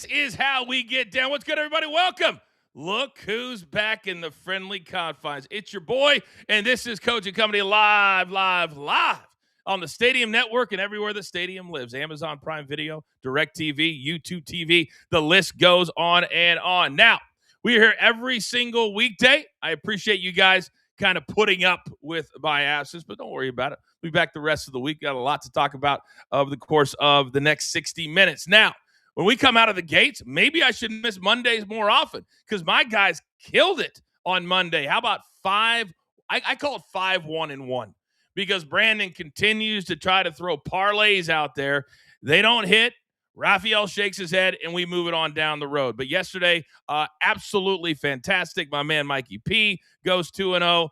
This is how we get down. What's good, everybody? Welcome. Look who's back in the friendly confines. It's your boy, and this is Coaching Company live on the Stadium Network and everywhere the stadium lives. Amazon Prime Video, DirecTV, YouTube TV. The list goes on and on. Now, we're here every single weekday. I appreciate you guys kind of putting up with my absence, but don't worry about it. We'll be back the rest of the week. Got a lot to talk about over the course of the next 60 minutes. Now, when we come out of the gates, maybe I should miss Mondays more often because my guys killed it on Monday. How about five? I call it 5-1-1 because Brandon continues to try to throw parlays out there. They don't hit. Raphael shakes his head, and we move it on down the road. But yesterday, absolutely fantastic. My man Mikey P goes 2-0.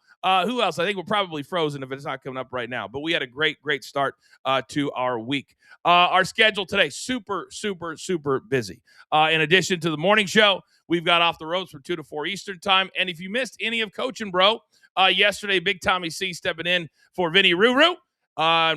Who else? I think we're probably frozen if it's not coming up right now. But we had a great start to our week. Our schedule today, super busy. In addition to the morning show, we've got Off the Ropes from 2 to 4 Eastern time. And if you missed any of Coaching Bro, yesterday, Big Tommy C stepping in for Vinny Ruru.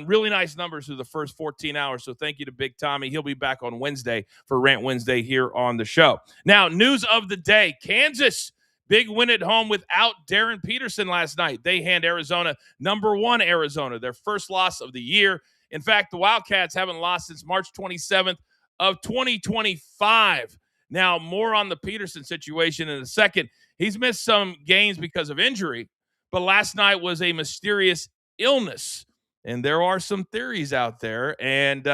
Really nice numbers through the first 14 hours. So thank you to Big Tommy. He'll be back on Wednesday for Rant Wednesday here on the show. Now, news of the day. Kansas, big win at home without Darren Peterson last night. They hand Arizona, number 1 Arizona, their first loss of the year. In fact, the Wildcats haven't lost since March 27th of 2025. Now, more on the Peterson situation in a second. He's missed some games because of injury, but last night was a mysterious illness. And there are some theories out there, and,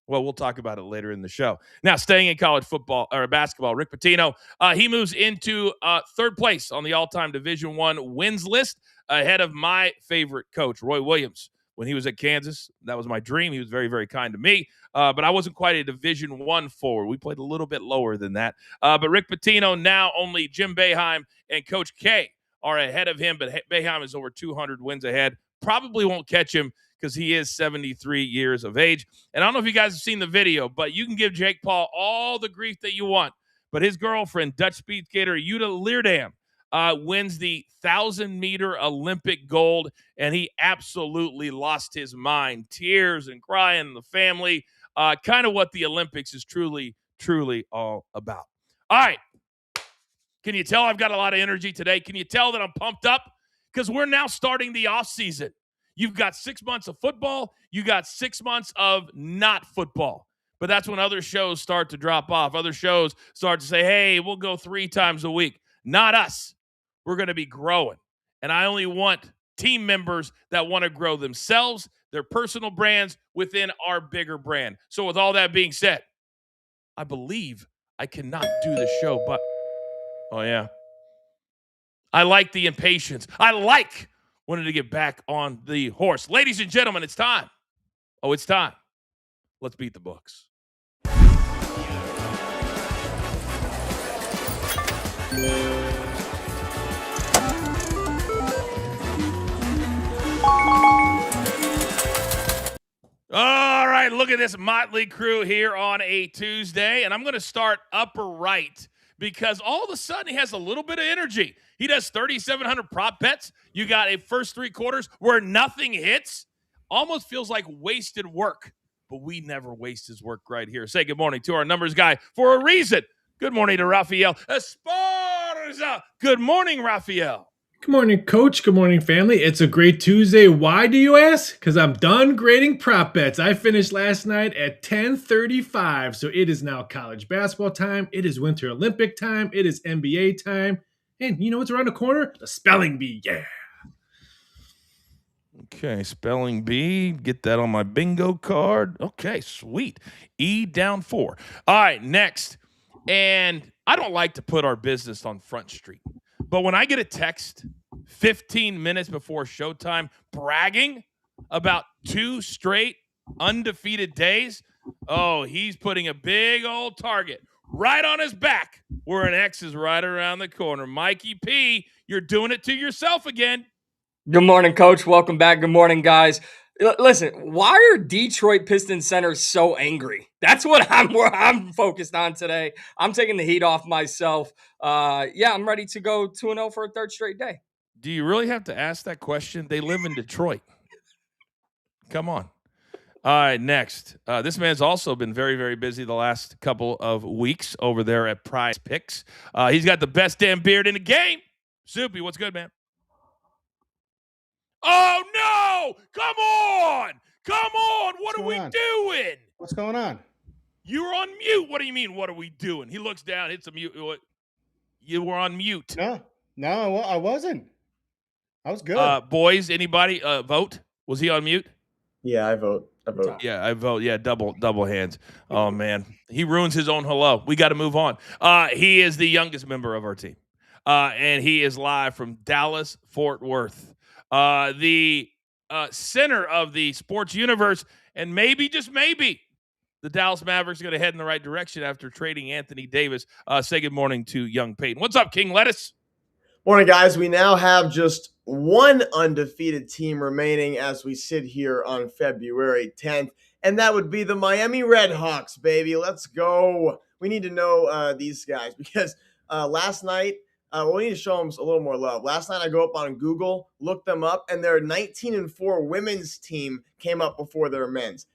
we'll talk about it later in the show. Now, staying in college football or basketball, Rick Pitino, he moves into third place on the all-time Division I wins list ahead of my favorite coach, Roy Williams. When he was at Kansas, that was my dream. He was very, very kind to me, but I wasn't quite a Division I forward. We played a little bit lower than that. But Rick Pitino, now only Jim Boeheim and Coach K are ahead of him, but Boeheim is over 200 wins ahead. Probably won't catch him because he is 73 years of age. And I don't know if you guys have seen the video, but you can give Jake Paul all the grief that you want. But his girlfriend, Dutch speed skater Jutta Leerdam, wins the 1,000-meter Olympic gold, and he absolutely lost his mind. Tears and crying in the family. Kind of what the Olympics is truly all about. All right. Can you tell I've got a lot of energy today? Can you tell that I'm pumped up? Because we're now starting the offseason. You've got 6 months of football. You got 6 months of not football. But that's when other shows start to drop off. Other shows start to say, hey, we'll go 3 times a week. Not us. We're going to be growing. And I only want team members that want to grow themselves, their personal brands within our bigger brand. So with all that being said, I believe I cannot do the show, but oh, yeah. I like the impatience. Wanted to get back on the horse. Ladies and gentlemen, it's time. Oh, it's time. Let's beat the books. All right, look at this motley crew here on a Tuesday, and I'm going to start upper right because all of a sudden he has a little bit of energy. He does 3,700 prop bets. You got a first 3 quarters where nothing hits. Almost feels like wasted work, but we never waste his work right here. Say good morning to our numbers guy for a reason. Good morning to Raphael Esparza. Good morning, Raphael. Good morning, Coach. Good morning, family. It's a great Tuesday. Why, do you ask? Because I'm done grading prop bets. I finished last night at 10:35, so it is now college basketball time. It is Winter Olympic time. It is NBA time. And you know what's around the corner? The spelling bee, yeah. Okay, spelling bee. Get that on my bingo card. Okay, sweet. E down 4. All right, next. And I don't like to put our business on Front Street. But when I get a text 15 minutes before showtime bragging about 2 straight undefeated days, oh, he's putting a big old target right on his back where an X is right around the corner. Mikey P, you're doing it to yourself again. Good morning, Coach. Welcome back. Good morning, guys. Listen, why are Detroit Pistons centers so angry? That's what I'm focused on today. I'm taking the heat off myself. I'm ready to go 2-0 for a 3rd straight day. Do you really have to ask that question? They live in Detroit. Come on. All right, next. This man's also been very, very busy the last couple of weeks over there at Prize Picks. He's got the best damn beard in the game. Soupy, what's good, man? Oh, no! Come on! Come on! What are we doing? What's going on? You were on mute. What do you mean, what are we doing? He looks down, hits a mute. You were on mute. No, I wasn't. I was good. Boys, anybody vote? Was he on mute? Yeah, I vote. Yeah, I vote. Yeah, double hands. Oh, man. He ruins his own hello. We got to move on. He is the youngest member of our team, and he is live from Dallas, Fort Worth, the center of the sports universe, and maybe, just maybe, the Dallas Mavericks are going to head in the right direction after trading Anthony Davis. Say good morning to young Peyton. What's up, King Lettuce? Morning, guys. We now have just one undefeated team remaining as we sit here on February 10th, and that would be the Miami Redhawks, baby. Let's go. We need to know these guys because last night, we need to show them a little more love. Last night, I go up on Google, looked them up, and their 19-4 women's team came up before their men's.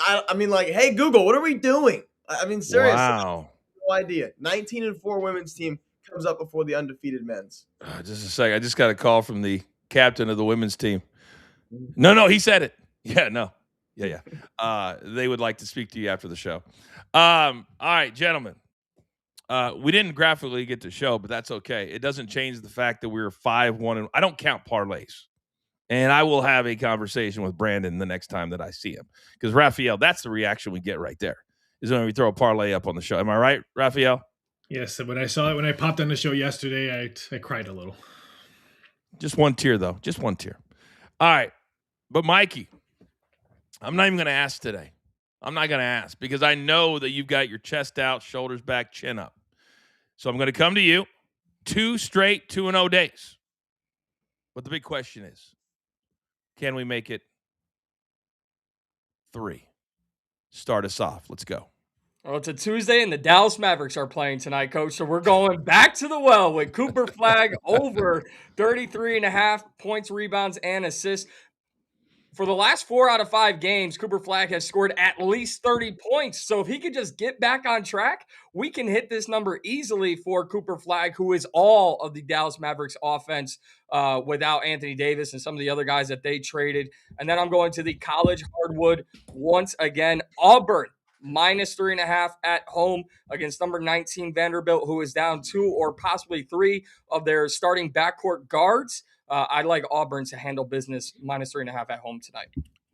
I mean, like, hey, Google, what are we doing? I mean, seriously. Wow. No idea. 19-4 women's team comes up before the undefeated men's. Just a second. I just got a call from the captain of the women's team. No, he said it. Yeah, no. Yeah. They would like to speak to you after the show. All right, gentlemen. We didn't graphically get to show, but that's okay. It doesn't change the fact that we were 5-1. And I don't count parlays. And I will have a conversation with Brandon the next time that I see him. Because, Raphael, that's the reaction we get right there, is when we throw a parlay up on the show. Am I right, Raphael? Yes, when I saw it, when I popped on the show yesterday, I cried a little. Just one tear, though. Just one tear. All right. But, Mikey, I'm not even going to ask today. I'm not going to ask because I know that you've got your chest out, shoulders back, chin up. So I'm going to come to you 2 straight 2-0 days. But the big question is, can we make it 3? Start us off. Let's go. Well, it's a Tuesday, and the Dallas Mavericks are playing tonight, Coach. So we're going back to the well with Cooper Flagg over 33.5 points, rebounds, and assists. For the last 4 out of 5 games, Cooper Flagg has scored at least 30 points. So if he could just get back on track, we can hit this number easily for Cooper Flagg, who is all of the Dallas Mavericks offense without Anthony Davis and some of the other guys that they traded. And then I'm going to the college hardwood once again. Auburn, minus 3.5 at home against number 19 Vanderbilt, who is down 2 or possibly 3 of their starting backcourt guards. I like Auburn to handle business minus 3.5 at home tonight.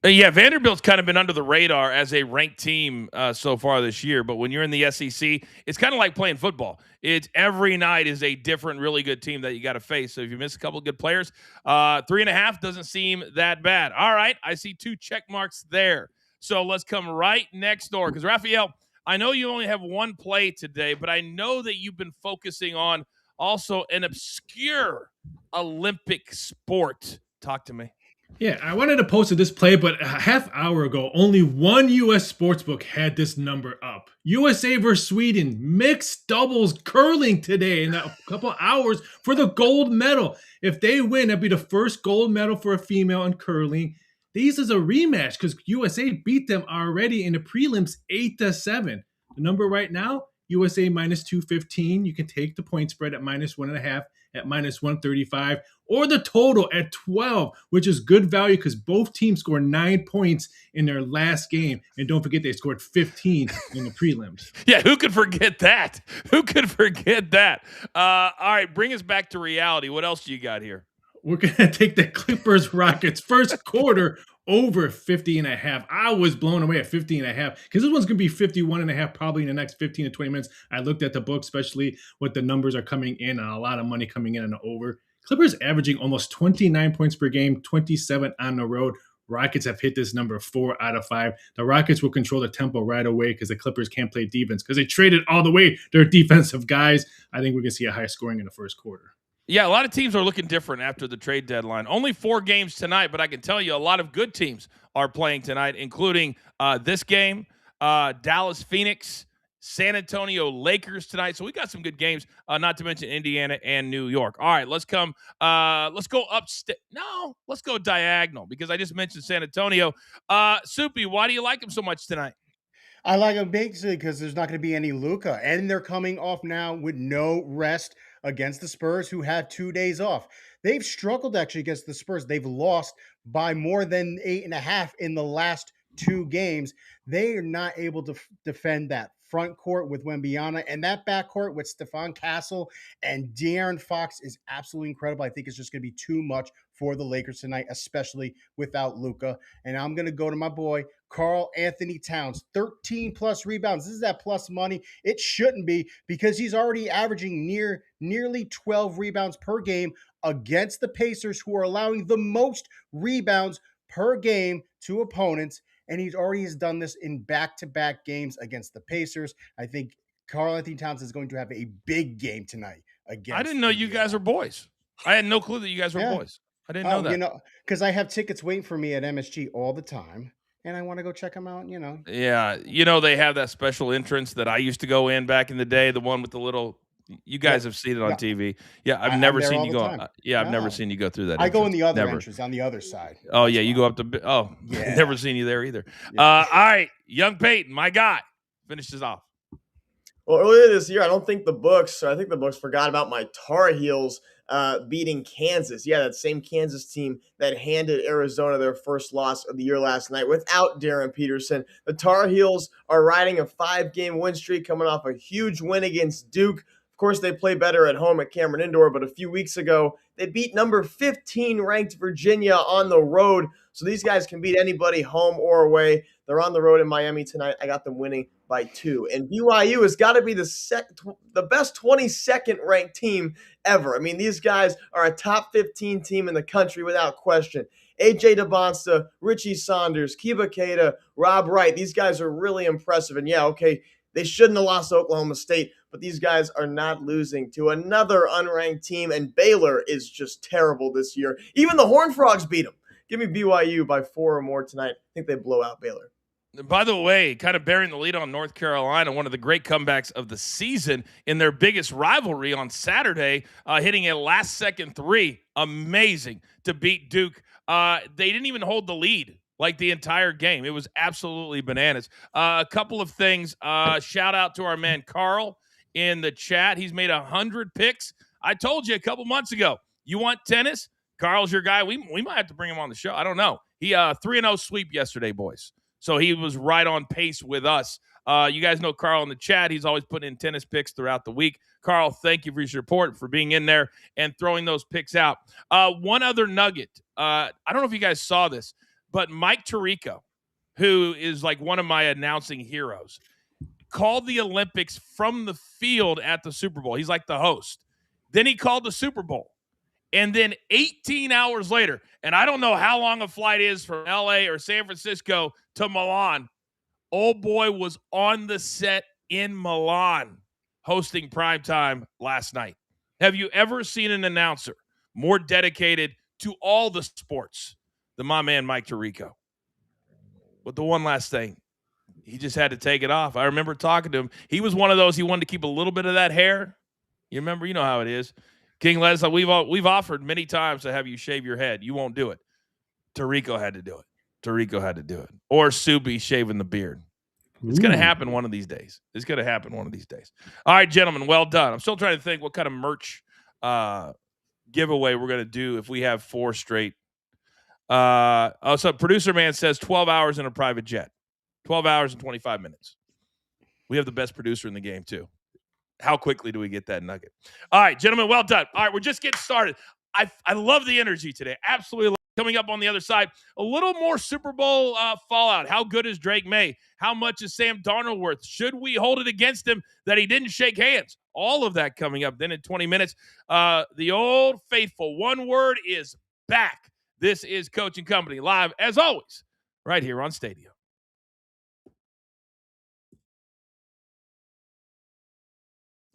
Yeah, Vanderbilt's kind of been under the radar as a ranked team so far this year. But when you're in the SEC, it's kind of like playing football. It's every night is a different, really good team that you got to face. So if you miss a couple of good players, 3.5 doesn't seem that bad. All right, I see 2 check marks there. So let's come right next door. Because, Raphael, I know you only have 1 play today, but I know that you've been focusing on also an obscure Olympic sport. Talk to me. Yeah, I wanted to post this play, but a half hour ago, only one U.S. sportsbook had this number up. USA versus Sweden, mixed doubles curling today in a couple hours for the gold medal. If they win, that'd be the first gold medal for a female in curling. These is a rematch because USA beat them already in the prelims 8-7. The number right now, USA minus 215. You can take the point spread at minus 1.5 at minus 135 or the total at 12, which is good value because both teams scored 9 points in their last game. And don't forget, they scored 15 in the prelims. Yeah, who could forget that? Who could forget that? All right, bring us back to reality. What else do you got here? We're going to take the Clippers Rockets first quarter over 50.5. I was blown away at 50.5 because this one's going to be 51.5 probably in the next 15 to 20 minutes. I looked at the book, especially what the numbers are coming in and a lot of money coming in on the over. Clippers averaging almost 29 points per game, 27 on the road. Rockets have hit this number 4 out of 5. The Rockets will control the tempo right away because the Clippers can't play defense because they traded all the way their defensive guys. I think we're going to see a high scoring in the first quarter. Yeah, a lot of teams are looking different after the trade deadline. Only 4 games tonight, but I can tell you a lot of good teams are playing tonight, including this game, Dallas Phoenix, San Antonio Lakers tonight. So we got some good games, not to mention Indiana and New York. All right, let's go upstate. No, let's go diagonal because I just mentioned San Antonio. Soupy, why do you like them so much tonight? I like them basically because there's not going to be any Luka, and they're coming off now with no rest against the Spurs, who had 2 days off. They've struggled actually against the Spurs. They've lost by more than 8.5 in the last 2 games. They are not able to defend that front court with Wembyana, and that back court with Stephon Castle and De'Aaron Fox is absolutely incredible. I think it's just going to be too much for the Lakers tonight, especially without Luka. And I'm going to go to my boy Karl Anthony Towns, 13 plus rebounds. This is that plus money. It shouldn't be because he's already averaging nearly 12 rebounds per game against the Pacers, who are allowing the most rebounds per game to opponents. And he's already has done this in back-to-back games against the Pacers. I think Karl Anthony Towns is going to have a big game tonight against. I didn't know you guys are boys. I had no clue that you guys were boys. I didn't know that. You know, because I have tickets waiting for me at MSG all the time, and I want to go check them out. You know. Yeah, you know they have that special entrance that I used to go in back in the day. The one with the little. You guys have seen it on TV. Yeah, I've never seen you go. I've never seen you go through that. I go in the other entrance on the other side. Oh yeah, you go up to. Oh, yeah. Never seen you there either. Yeah. All right, young Peyton, my guy, finishes off. Well, earlier this year, I think the books forgot about my Tar Heels beating Kansas. Yeah, that same Kansas team that handed Arizona their first loss of the year last night without Darren Peterson. The Tar Heels are riding a 5-game win streak, coming off a huge win against Duke. Of course, they play better at home at Cameron Indoor, but a few weeks ago, they beat number 15 ranked Virginia on the road. So these guys can beat anybody home or away. They're on the road in Miami tonight. I got them winning by 2. And BYU has got to be the best 22nd ranked team ever. I mean, these guys are a top 15 team in the country without question. AJ DeBonsta, Richie Saunders, Kiba Keita, Rob Wright. These guys are really impressive. And yeah, okay, they shouldn't have lost to Oklahoma State, but these guys are not losing to another unranked team, and Baylor is just terrible this year. Even the Horned Frogs beat them. Give me BYU by 4 or more tonight. I think they blow out Baylor. By the way, kind of bearing the lead on North Carolina, one of the great comebacks of the season in their biggest rivalry on Saturday, hitting a last-second 3. Amazing to beat Duke. They didn't even hold the lead like the entire game. It was absolutely bananas. A couple of things. Shout out to our man Carl in the chat. He's made 100 picks. I told you a couple months ago, you want tennis? Carl's your guy. We might have to bring him on the show. I don't know. He 3-0 sweep yesterday, boys. So he was right on pace with us. You guys know Carl in the chat. He's always putting in tennis picks throughout the week. Carl, thank you for your support, for being in there and throwing those picks out. One other nugget. I don't know if you guys saw this, but Mike Tirico, who is like one of my announcing heroes, called the Olympics from the field at the Super Bowl. He's like the host. Then he called the Super Bowl. And then 18 hours later, and I don't know how long a flight is from LA or San Francisco to Milan, old boy was on the set in Milan hosting primetime last night. Have you ever seen an announcer more dedicated to all the sports than my man Mike Tirico? But the one last thing, he just had to take it off. I remember talking to him. He was one of those, he wanted to keep a little bit of that hair. You remember, you know how it is. King Les, we've offered many times to have you shave your head. You won't do it. Tirico had to do it. Or Soupy shaving the beard. It's going to happen one of these days. All right, gentlemen, well done. I'm still trying to think what kind of merch giveaway we're going to do if we have 4 straight. So producer man says 12 hours in a private jet. 12 hours and 25 minutes. We have the best producer in the game, too. How quickly do we get that nugget? All right, gentlemen, well done. All right, we're just getting started. I love the energy today. Absolutely. Coming up on the other side, a little more Super Bowl fallout. How good is Drake May? How much is Sam Darnold worth? Should we hold it against him that he didn't shake hands? All of that coming up. Then in 20 minutes, the old faithful one word is back. This is Coaching Company live, as always, right here on Stadium.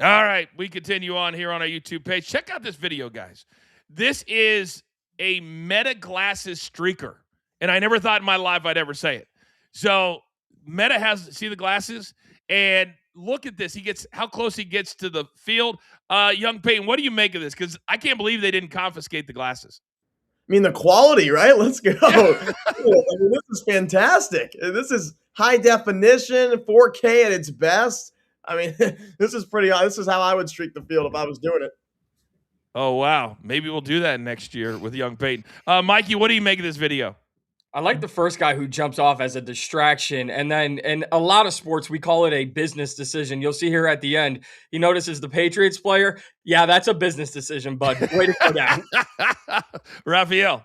All right, we continue on here on our YouTube page. Check out this video, guys. This is a Meta glasses streaker, and I never thought in my life I'd ever say it. So Meta see the glasses, and look at this. How close he gets to the field. Young Peyton, what do you make of this? Because I can't believe they didn't confiscate the glasses. I mean, the quality, right? Let's go. I mean, this is fantastic. This is high definition, 4K at its best. I mean, this is how I would streak the field if I was doing it. Oh, wow. Maybe we'll do that next year with young Peyton. Mikey, what do you make of this video? I like the first guy who jumps off as a distraction. And then in a lot of sports, we call it a business decision. You'll see here at the end, he notices the Patriots player. Yeah, that's a business decision, bud. Way to go down. Raphael.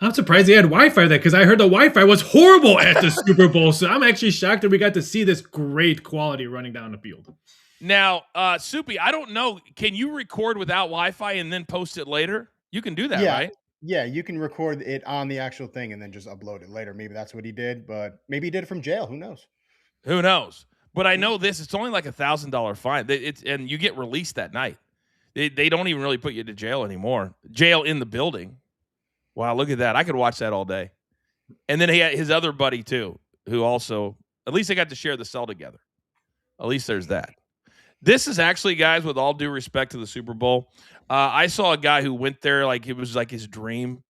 I'm surprised they had Wi-Fi there because I heard the Wi-Fi was horrible at the Super Bowl. So I'm actually shocked that we got to see this great quality running down the field. Now, Soupy, I don't know. Can you record without Wi-Fi and then post it later? You can do that, right? Yeah, you can record it on the actual thing and then just upload it later. Maybe that's what he did, but maybe he did it from jail. Who knows? Who knows? But I know this. It's only like $1,000 fine. And you get released that night. They don't even really put you to jail anymore. Jail in the building. Wow, look at that. I could watch that all day. And then he had his other buddy, too, who also, at least they got to share the cell together. At least there's that. This is actually, guys, with all due respect to the Super Bowl, I saw a guy who went there like it was like his dream.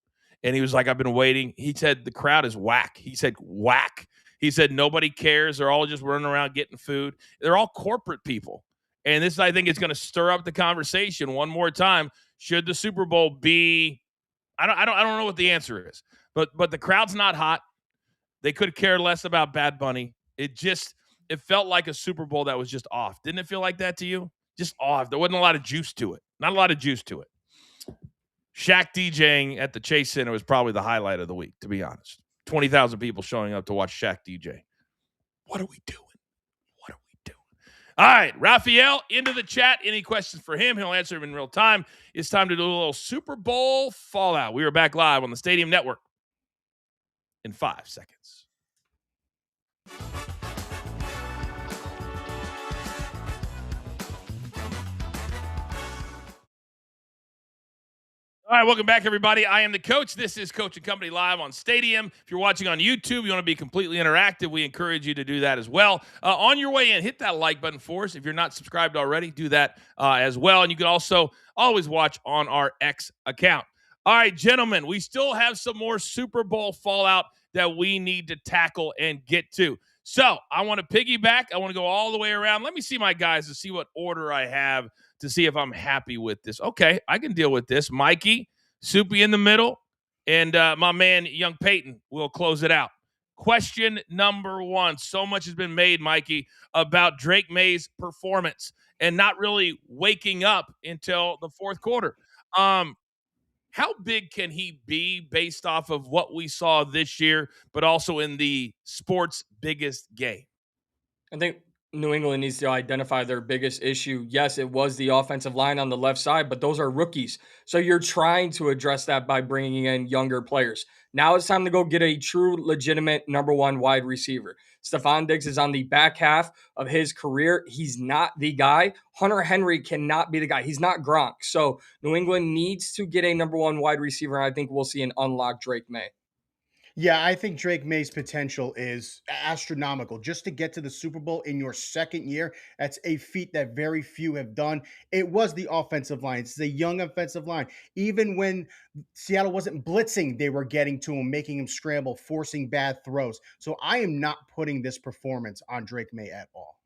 And he was like, I've been waiting. He said the crowd is whack. He said whack. He said nobody cares. They're all just running around getting food. They're all corporate people. And this, I think, is going to stir up the conversation one more time. Should the Super Bowl be – I don't know what the answer is. But the crowd's not hot. They could care less about Bad Bunny. It felt like a Super Bowl that was just off. Didn't it feel like that to you? Just off. There wasn't a lot of juice to it. Not a lot of juice to it. Shaq DJing at the Chase Center was probably the highlight of the week, to be honest. 20,000 people showing up to watch Shaq DJ. What are we doing? What are we doing? All right, Raphael, into the chat. Any questions for him? He'll answer them in real time. It's time to do a little Super Bowl fallout. We are back live on the Stadium Network in 5 seconds. All right, welcome back, everybody. I am the coach. This is Coach and Company live on Stadium. If you're watching on YouTube, you want to be completely interactive, we encourage you to do that as well. On your way in, hit that like button for us. If you're not subscribed already, do that as well. And you can also always watch on our X account. All right, gentlemen, we still have some more Super Bowl fallout that we need to tackle and get to. So I want to piggyback. I want to go all the way around. Let me see my guys to see what order I have to see if I'm happy with this. Okay, I can deal with this. Mikey, Soupy in the middle, and my man, Young Peyton, will close it out. Question number 1. So much has been made, Mikey, about Drake May's performance and not really waking up until the fourth quarter. How big can he be based off of what we saw this year, but also in the sport's biggest game? I think New England needs to identify their biggest issue. Yes, it was the offensive line on the left side, but those are rookies. So you're trying to address that by bringing in younger players. Now it's time to go get a true, legitimate number 1 wide receiver. Stephon Diggs is on the back half of his career. He's not the guy. Hunter Henry cannot be the guy. He's not Gronk. So New England needs to get a number 1 wide receiver. And I think we'll see an unlocked Drake May. Yeah, I think Drake May's potential is astronomical. Just to get to the Super Bowl in your second year, that's a feat that very few have done. It was the offensive line. It's the young offensive line. Even when Seattle wasn't blitzing, they were getting to him, making him scramble, forcing bad throws. So I am not putting this performance on Drake May at all.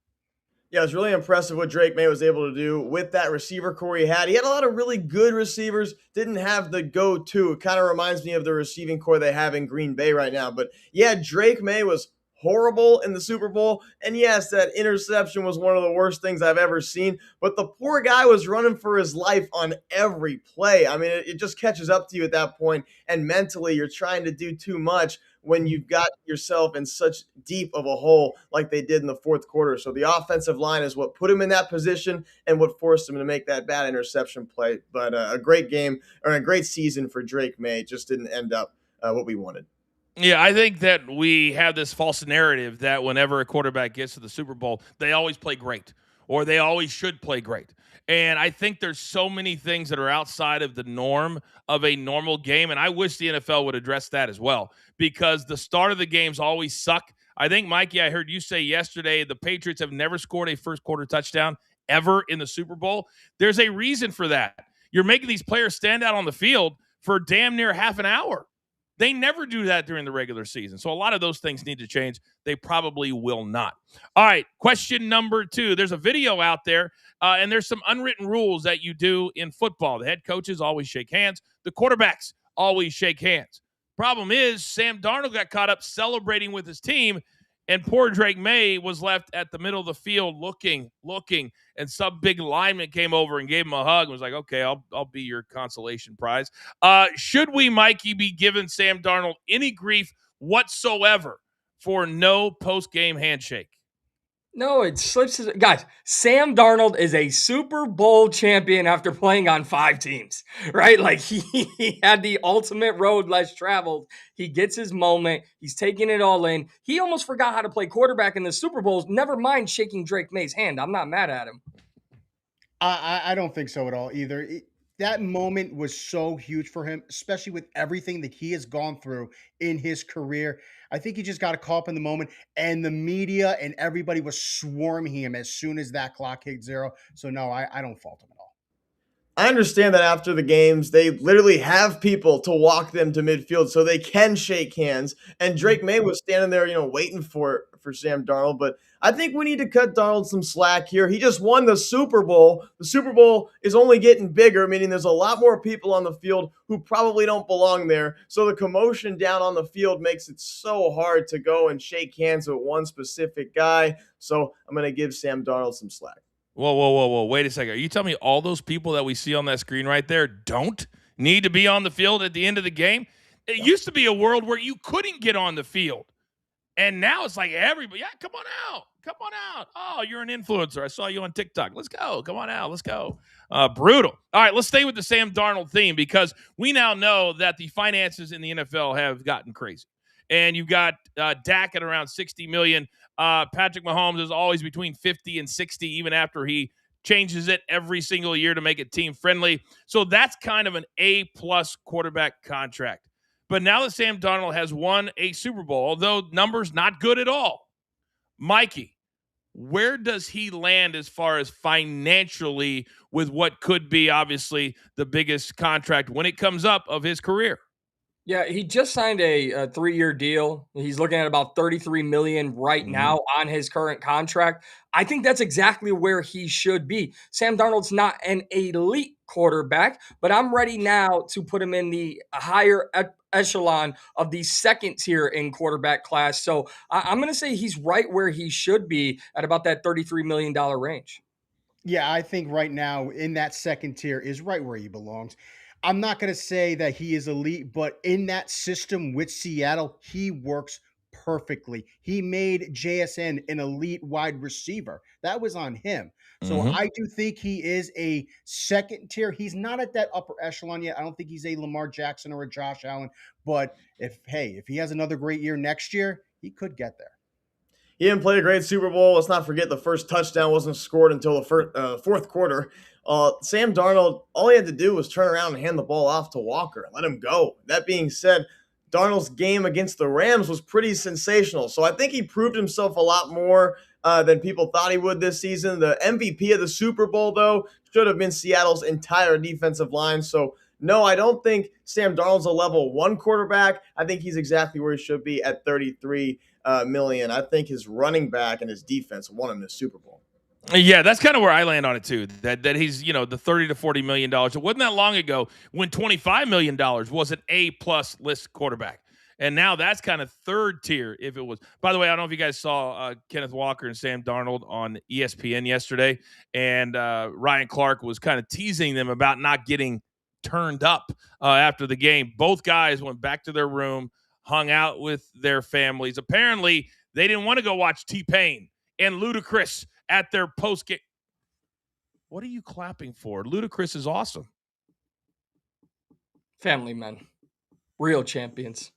Yeah, it was really impressive what Drake May was able to do with that receiver core he had. He had a lot of really good receivers, didn't have the go-to. It kind of reminds me of the receiving core they have in Green Bay right now. But yeah, Drake May was horrible in the Super Bowl. And yes, that interception was one of the worst things I've ever seen. But the poor guy was running for his life on every play. I mean, it just catches up to you at that point. And mentally, you're trying to do too much when you've got yourself in such deep of a hole like they did in the fourth quarter. So the offensive line is what put him in that position and what forced him to make that bad interception play. But a great game, or a great season for Drake May. Just didn't end up what we wanted. Yeah, I think that we have this false narrative that whenever a quarterback gets to the Super Bowl, they always play great, or they always should play great. And I think there's so many things that are outside of the norm of a normal game, and I wish the NFL would address that as well, because the start of the games always suck. I think, Mikey, I heard you say yesterday the Patriots have never scored a first quarter touchdown ever in the Super Bowl. There's a reason for that. You're making these players stand out on the field for damn near half an hour. They never do that during the regular season. So a lot of those things need to change. They probably will not. All right, question number 2. There's a video out there, and there's some unwritten rules that you do in football. The head coaches always shake hands. The quarterbacks always shake hands. Problem is, Sam Darnold got caught up celebrating with his team, and poor Drake May was left at the middle of the field looking, and some big lineman came over and gave him a hug and was like, okay, I'll be your consolation prize. Should we, Mikey, be giving Sam Darnold any grief whatsoever for no post-game handshake? No, it slips. Guys, Sam Darnold is a Super Bowl champion after playing on 5 teams, right? Like he had the ultimate road less traveled. He gets his moment. He's taking it all in. He almost forgot how to play quarterback in the Super Bowls. Never mind shaking Drake May's hand. I'm not mad at him. I don't think so at all either. That moment was so huge for him, especially with everything that he has gone through in his career. I think he just got caught up in the moment, and the media and everybody was swarming him as soon as that clock hit 0. So no, I don't fault him at all. I understand that after the games, they literally have people to walk them to midfield so they can shake hands. And Drake May was standing there, waiting for Sam Darnold. But I think we need to cut Darnold some slack here. He just won the Super Bowl. The Super Bowl is only getting bigger, meaning there's a lot more people on the field who probably don't belong there. So the commotion down on the field makes it so hard to go and shake hands with one specific guy. So I'm going to give Sam Darnold some slack. Whoa. Wait a second. Are you telling me all those people that we see on that screen right there don't need to be on the field at the end of the game? It used to be a world where you couldn't get on the field. And now it's like everybody, come on out. Come on out. Oh, you're an influencer. I saw you on TikTok. Let's go. Come on out. Let's go. Brutal. All right, let's stay with the Sam Darnold theme because we now know that the finances in the NFL have gotten crazy. And you've got Dak at around $60 million. Patrick Mahomes is always between 50 and 60, even after he changes it every single year to make it team friendly. So that's kind of an A-plus quarterback contract. But now that Sam Darnold has won a Super Bowl, although numbers not good at all, Mikey, where does he land as far as financially with what could be obviously the biggest contract when it comes up of his career? Yeah, he just signed a 3-year deal. He's looking at about $33 million right now on his current contract. I think that's exactly where he should be. Sam Darnold's not an elite quarterback, but I'm ready now to put him in the higher echelon of the second tier in quarterback class. So I'm going to say he's right where he should be at about that $33 million range. Yeah, I think right now in that second tier is right where he belongs. I'm not going to say that he is elite, but in that system with Seattle, he works perfectly. He made JSN an elite wide receiver. That was on him. So I do think he is a second tier. He's not at that upper echelon yet. I don't think he's a Lamar Jackson or a Josh Allen. But if he has another great year next year, he could get there. He didn't play a great Super Bowl. Let's not forget the first touchdown wasn't scored until the fourth quarter. Sam Darnold, all he had to do was turn around and hand the ball off to Walker and let him go. That being said, Darnold's game against the Rams was pretty sensational. So I think he proved himself a lot more than people thought he would this season. The MVP of the Super Bowl, though, should have been Seattle's entire defensive line. So no, I don't think Sam Darnold's a level 1 quarterback. I think he's exactly where he should be at $33 million. I think his running back and his defense won him the Super Bowl. Yeah, that's kind of where I land on it too. That he's, the $30 to $40 million. It wasn't that long ago when $25 million was an A-plus list quarterback. And now that's kind of third tier if it was. By the way, I don't know if you guys saw Kenneth Walker and Sam Darnold on ESPN yesterday. And Ryan Clark was kind of teasing them about not getting turned up after the game. Both guys went back to their room, hung out with their families. Apparently, they didn't want to go watch T-Pain and Ludacris at their post-game. What are you clapping for? Ludacris is awesome. Family men. Real champions.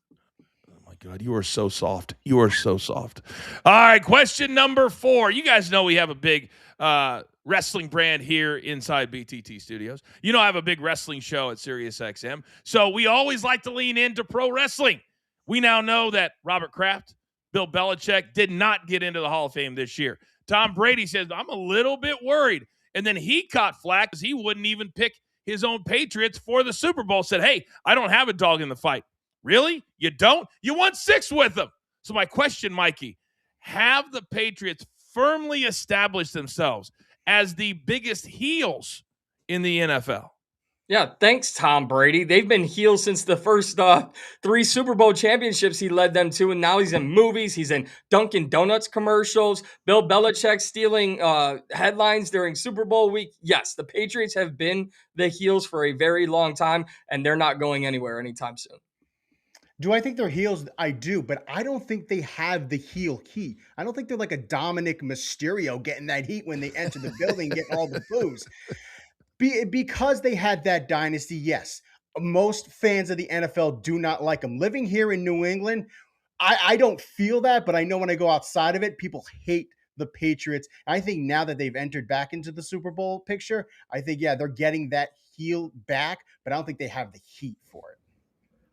Oh, my God. You are so soft. You are so soft. All right, question number 4. You guys know we have a big wrestling brand here inside BTT Studios. I have a big wrestling show at SiriusXM. So we always like to lean into pro wrestling. We now know that Robert Kraft, Bill Belichick did not get into the Hall of Fame this year. Tom Brady says, I'm a little bit worried. And then he caught flack because he wouldn't even pick his own Patriots for the Super Bowl. Said, hey, I don't have a dog in the fight. Really? You don't? You won 6 with them. So my question, Mikey, have the Patriots firmly established themselves as the biggest heels in the NFL? Yeah, thanks, Tom Brady. They've been heels since the first 3 Super Bowl championships he led them to, and now he's in movies. He's in Dunkin' Donuts commercials. Bill Belichick stealing headlines during Super Bowl week. Yes, the Patriots have been the heels for a very long time, and they're not going anywhere anytime soon. Do I think they're heels? I do, but I don't think they have the heel key. I don't think they're like a Dominic Mysterio getting that heat when they enter the building, getting all the boos. Because they had that dynasty, yes. Most fans of the NFL do not like them. Living here in New England, I don't feel that, but I know when I go outside of it, people hate the Patriots. I think now that they've entered back into the Super Bowl picture, I think, yeah, they're getting that heel back, but I don't think they have the heat for it.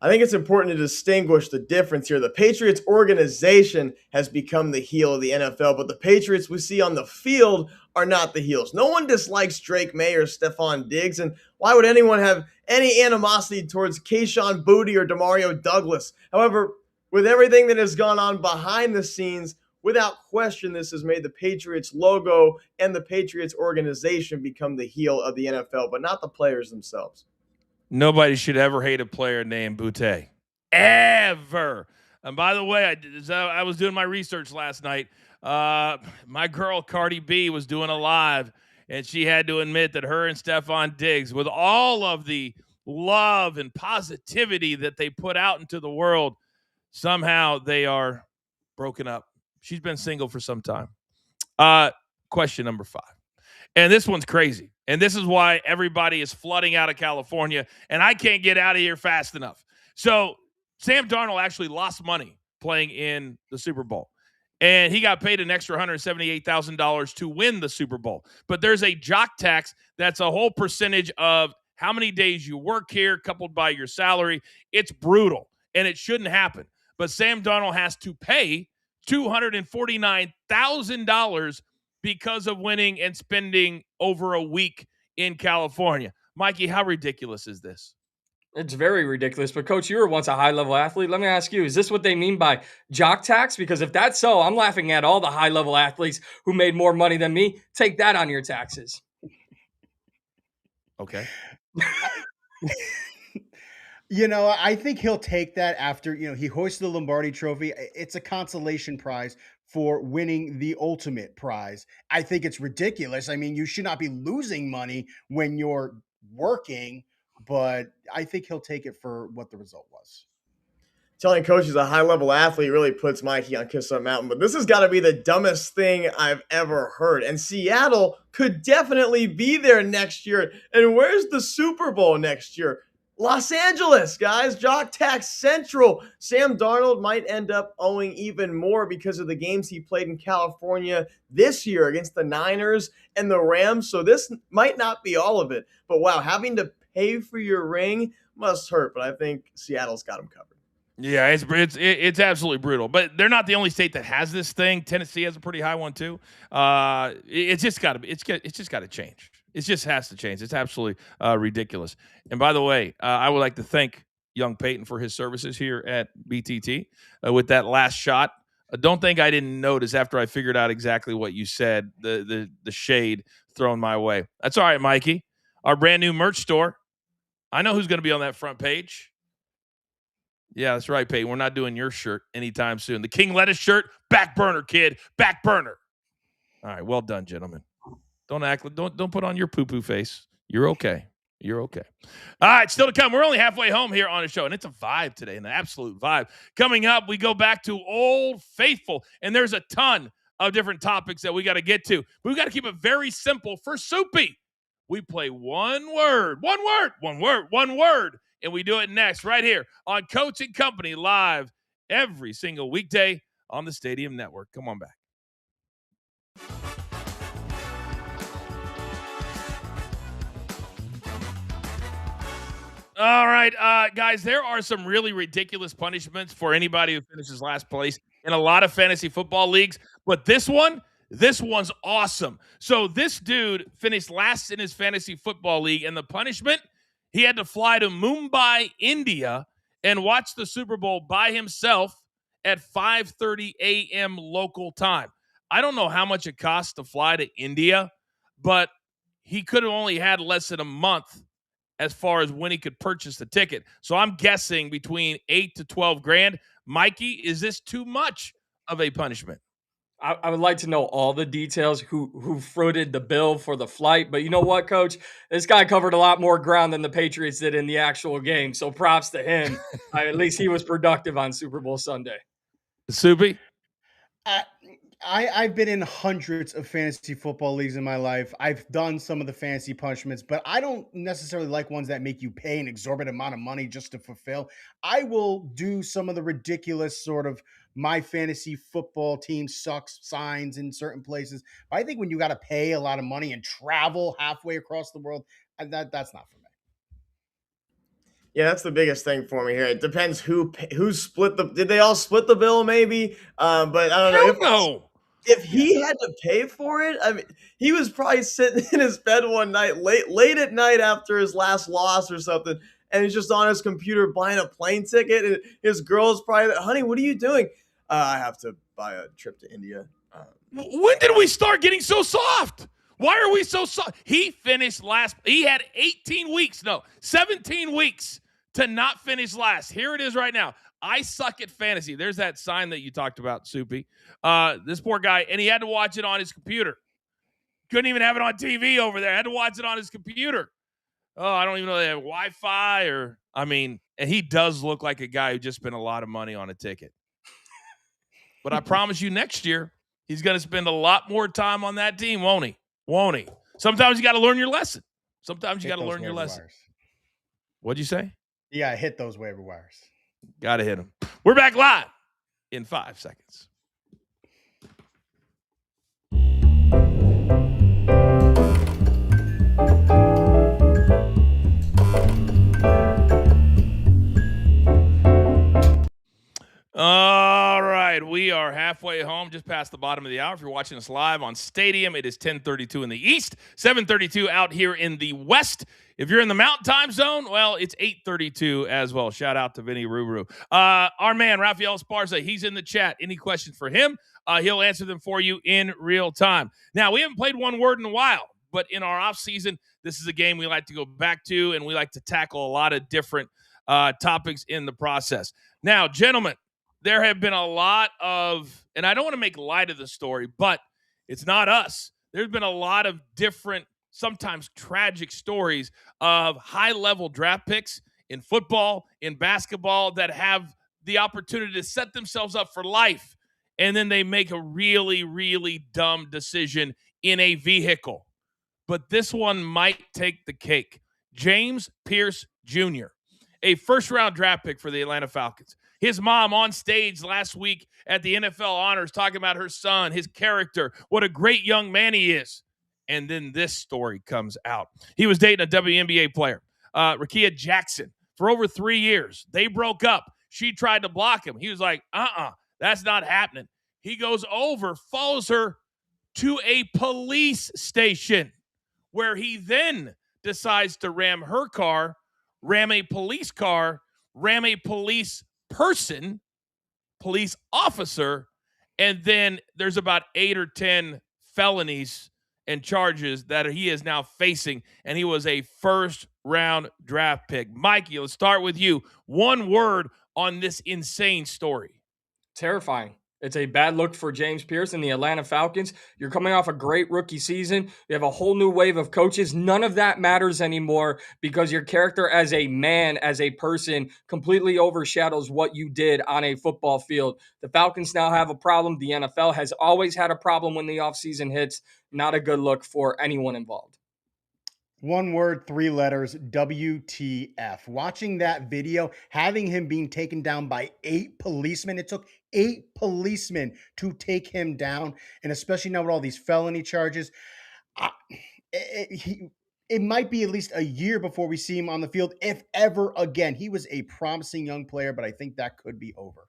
I think it's important to distinguish the difference here. The Patriots organization has become the heel of the NFL, but the Patriots we see on the field are not the heels. No one dislikes Drake May or Stephon Diggs, and why would anyone have any animosity towards Kayshon Boutte or Demario Douglas? However, with everything that has gone on behind the scenes, without question, this has made the Patriots logo and the Patriots organization become the heel of the NFL, but not the players themselves. Nobody should ever hate a player named Boutte. Ever. And by the way, I was doing my research last night. My girl Cardi B was doing a live, and she had to admit that her and Stephon Diggs, with all of the love and positivity that they put out into the world, somehow they are broken up. She's been single for some time. Question number 5. And this one's crazy. And this is why everybody is flooding out of California, and I can't get out of here fast enough. So Sam Darnold actually lost money playing in the Super Bowl, and he got paid an extra $178,000 to win the Super Bowl. But there's a jock tax that's a whole percentage of how many days you work here coupled by your salary. It's brutal, and it shouldn't happen. But Sam Darnold has to pay $249,000 because of winning and spending over a week in California. Mikey, how ridiculous is this? It's very ridiculous. But, Coach, you were once a high-level athlete. Let me ask you, is this what they mean by jock tax? Because if that's so, I'm laughing at all the high-level athletes who made more money than me. Take that on your taxes. Okay. I think he'll take that after, he hoisted the Lombardi Trophy. It's a consolation prize for winning the ultimate prize. I think it's ridiculous. I mean, you should not be losing money when you're working, but I think he'll take it for what the result was. Telling coach he's a high-level athlete really puts Mikey on Kiss Up Mountain, but this has got to be the dumbest thing I've ever heard. And Seattle could definitely be there next year. And where's the Super Bowl next year? Los Angeles, guys. Jock Tax Central. Sam Darnold might end up owing even more because of the games he played in California this year against the Niners and the Rams. So this might not be all of it. But wow, having to pay for your ring must hurt. But I think Seattle's got him covered. Yeah, it's absolutely brutal. But they're not the only state that has this thing. Tennessee has a pretty high one too. It's just got to change. It just has to change. It's absolutely ridiculous. And by the way, I would like to thank young Peyton for his services here at BTT with that last shot. Don't think I didn't notice after I figured out exactly what you said, the shade thrown my way. That's all right, Mikey. Our brand new merch store. I know who's going to be on that front page. Yeah, that's right, Peyton. We're not doing your shirt anytime soon. The King Lettuce shirt, back burner, kid, back burner. All right, well done, gentlemen. Don't put on your poo-poo face. You're okay. You're okay. All right, still to come. We're only halfway home here on the show, and it's a vibe today, an absolute vibe. Coming up, we go back to Old Faithful, and there's a ton of different topics that we got to get to. But we got to keep it very simple for Soupy. We play one word, and we do it next right here on Coach and Company live every single weekday on the Stadium Network. Come on back. All right, guys, there are some really ridiculous punishments for anybody who finishes last place in a lot of fantasy football leagues, but this one's awesome. So this dude finished last in his fantasy football league, and the punishment, he had to fly to Mumbai, India, and watch the Super Bowl by himself at 5:30 a.m. local time. I don't know how much it costs to fly to India, but he could have only had less than a month as far as when he could purchase the ticket. So I'm guessing between 8 to 12 grand. Mikey, is this too much of a punishment? I would like to know all the details, who footed the bill for the flight. But you know what, Coach? This guy covered a lot more ground than the Patriots did in the actual game. So props to him. At least he was productive on Super Bowl Sunday. Subi? I've been in hundreds of fantasy football leagues in my life. I've done some of the fantasy punishments, but I don't necessarily like ones that make you pay an exorbitant amount of money just to fulfill. I will do some of the ridiculous sort of my fantasy football team sucks signs in certain places. But I think when you got to pay a lot of money and travel halfway across the world, that's not for me. Yeah, that's the biggest thing for me here. It depends who split the. Did they all split the bill? Maybe, but I don't know. If he had to pay for it, I mean, he was probably sitting in his bed one night, late at night after his last loss or something, and he's just on his computer buying a plane ticket. And his girl's probably, honey, what are you doing? I have to buy a trip to India. When did we start getting so soft? Why are we so soft? He finished last. He had 17 weeks to not finish last. Here it is right now. I suck at fantasy. There's that sign that you talked about, Soupy. This poor guy, and he had to watch it on his computer. Couldn't even have it on TV over there. Had to watch it on his computer. Oh, I don't even know if they have Wi-Fi and he does look like a guy who just spent a lot of money on a ticket. But I promise you next year, he's going to spend a lot more time on that team, won't he? Won't he? Sometimes you got to learn your lesson. Sometimes you got to learn your lesson. What'd you say? You got to hit those waiver wires. Got to hit them. We're back live in 5 seconds. All right, we are halfway home, just past the bottom of the hour. If you're watching us live on Stadium, it is 10:32 in the East, 7:32 out here in the West. If you're in the Mountain Time Zone, well, it's 8:32 as well. Shout out to Vinny Ruru. Our man, Rafael Esparza, he's in the chat. Any questions for him? He'll answer them for you in real time. Now, we haven't played One Word in a while, but in our off season, this is a game we like to go back to, and we like to tackle a lot of different topics in the process. Now, gentlemen, there have been a lot of, and I don't want to make light of the story, but it's not us. There's been a lot of different, sometimes tragic stories of high-level draft picks in football, in basketball, that have the opportunity to set themselves up for life, and then they make a really, really dumb decision in a vehicle. But this one might take the cake. James Pierce Jr., a first-round draft pick for the Atlanta Falcons. His mom on stage last week at the NFL Honors talking about her son, his character, what a great young man he is. And then this story comes out. He was dating a WNBA player, Rakia Jackson, for over 3 years. They broke up. She tried to block him. He was like, that's not happening. He goes over, follows her to a police station where he then decides to ram her car, ram a police car, ram a police person, police officer, and then there's about 8 or 10 felonies and charges that he is now facing, and he was a first-round draft pick. Mikey, let's start with you. One word on this insane story. Terrifying. It's a bad look for James Pierce and the Atlanta Falcons. You're coming off a great rookie season. You have a whole new wave of coaches. None of that matters anymore because your character as a man, as a person, completely overshadows what you did on a football field. The Falcons now have a problem. The NFL has always had a problem when the offseason hits. Not a good look for anyone involved. One word, 3 letters, WTF. Watching that video, having him being taken down by 8 policemen, it took 8 policemen to take him down, and especially now with all these felony charges, it might be at least a year before we see him on the field, if ever again. He was a promising young player, but I think that could be over.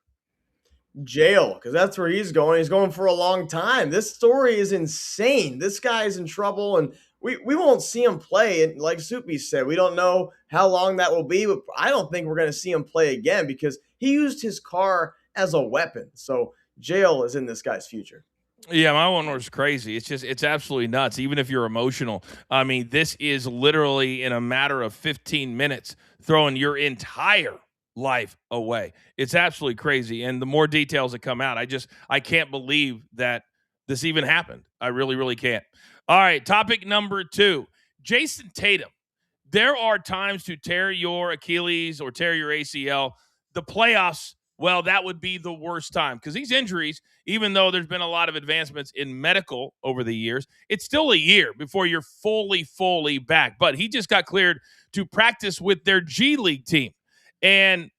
Jail, because that's where he's going. He's going for a long time. This story is insane. This guy is in trouble, and we won't see him play. And like Soupy said, we don't know how long that will be, but I don't think we're going to see him play again because he used his car as a weapon. So jail is in this guy's future. Yeah, my one was crazy. It's absolutely nuts. Even if you're emotional, I mean, this is literally in a matter of 15 minutes throwing your entire life away. It's absolutely crazy. And the more details that come out, I can't believe that this even happened. I really, really can't. All right, topic number 2. Jason Tatum. There are times to tear your Achilles or tear your ACL. The playoffs, well, that would be the worst time because these injuries, even though there's been a lot of advancements in medical over the years, it's still a year before you're fully back. But he just got cleared to practice with their G League team. And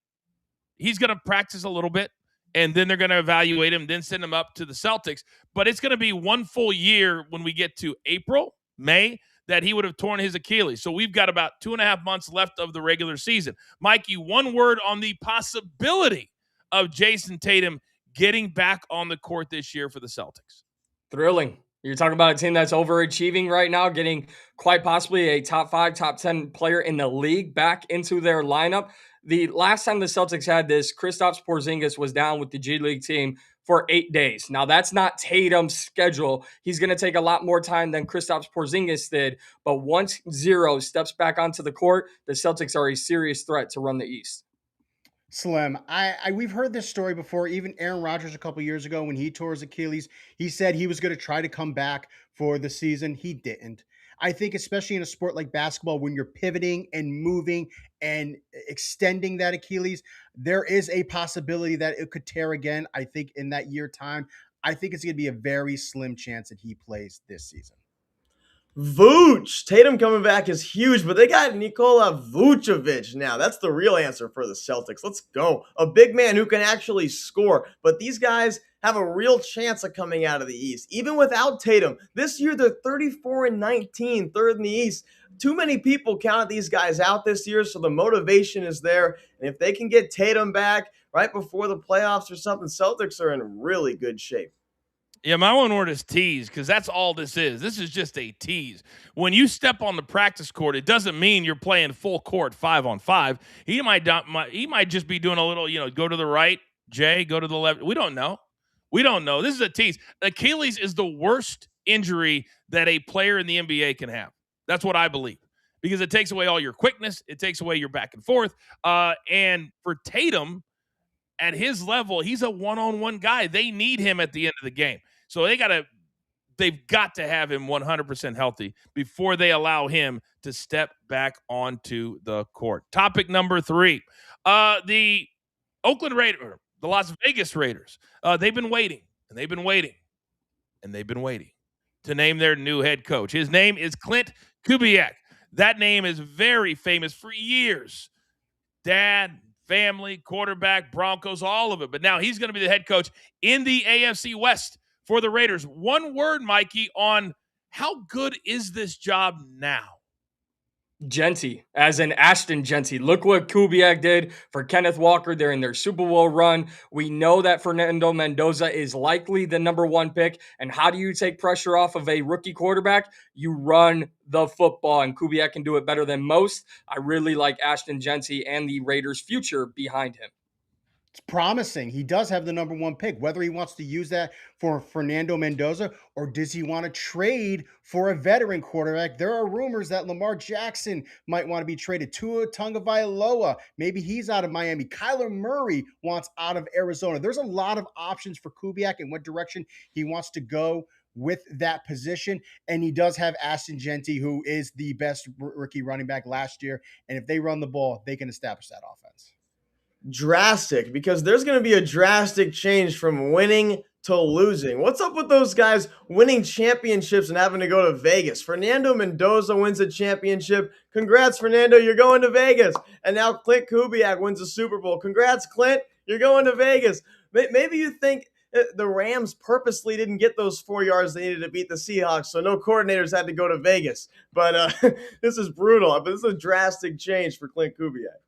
he's going to practice a little bit, and then they're going to evaluate him, then send him up to the Celtics. But it's going to be one full year when we get to April, May, that he would have torn his Achilles. So we've got about 2.5 months left of the regular season. Mikey, one word on the possibility of Jason Tatum getting back on the court this year for the Celtics. Thrilling. You're talking about a team that's overachieving right now, getting quite possibly a top 5, top 10 player in the league back into their lineup. The last time the Celtics had this, Kristaps Porzingis was down with the G League team for 8 days. Now, that's not Tatum's schedule. He's going to take a lot more time than Kristaps Porzingis did. But once Zero steps back onto the court, the Celtics are a serious threat to run the East. Slim, we've heard this story before. Even Aaron Rodgers a couple years ago when he tore his Achilles, he said he was going to try to come back for the season. He didn't. I think especially in a sport like basketball, when you're pivoting and moving and extending that Achilles, there is a possibility that it could tear again. I think in that year time, I think it's going to be a very slim chance that he plays this season. Vooch. Tatum coming back is huge, but they got Nikola Vucevic now. That's the real answer for the Celtics. Let's go. A big man who can actually score. But these guys have a real chance of coming out of the East. Even without Tatum, this year they're 34-19, third in the East. Too many people counted these guys out this year, so the motivation is there. And if they can get Tatum back right before the playoffs or something, Celtics are in really good shape. Yeah, my one word is tease because that's all this is. This is just a tease. When you step on the practice court, it doesn't mean you're playing full court 5-on-5. He might just be doing a little, go to the right, Jay, go to the left. We don't know. This is a tease. Achilles is the worst injury that a player in the NBA can have. That's what I believe because it takes away all your quickness. It takes away your back and forth. And for Tatum, at his level, he's a one-on-one guy. They need him at the end of the game. So they've got to have him 100% healthy before they allow him to step back onto the court. Topic number 3, the Oakland Raiders, the Las Vegas Raiders. They've been waiting to name their new head coach. His name is Clint Kubiak. That name is very famous for years. Dad, family, quarterback, Broncos, all of it. But now he's going to be the head coach in the AFC West for the Raiders. One word, Mikey, on how good is this job now? Genty, as in Ashton Genty. Look what Kubiak did for Kenneth Walker during their Super Bowl run. We know that Fernando Mendoza is likely the number 1 pick. And how do you take pressure off of a rookie quarterback? You run the football, and Kubiak can do it better than most. I really like Ashton Genty and the Raiders' future behind him. It's promising. He does have the number 1 pick. Whether he wants to use that for Fernando Mendoza or does he want to trade for a veteran quarterback? There are rumors that Lamar Jackson might want to be traded. Tua Tagovailoa, maybe he's out of Miami. Kyler Murray wants out of Arizona. There's a lot of options for Kubiak and what direction he wants to go with that position. And he does have Ashton Genty, who is the best rookie running back last year. And if they run the ball, they can establish that offense. Drastic, because there's going to be a drastic change from winning to losing. What's up with those guys winning championships and having to go to Vegas? Fernando Mendoza wins a championship. Congrats, Fernando. You're going to Vegas. And now Clint Kubiak wins a Super Bowl. Congrats, Clint. You're going to Vegas. Maybe you think the Rams purposely didn't get those 4 yards they needed to beat the Seahawks, so no coordinators had to go to Vegas. But this is brutal. But this is a drastic change for Clint Kubiak.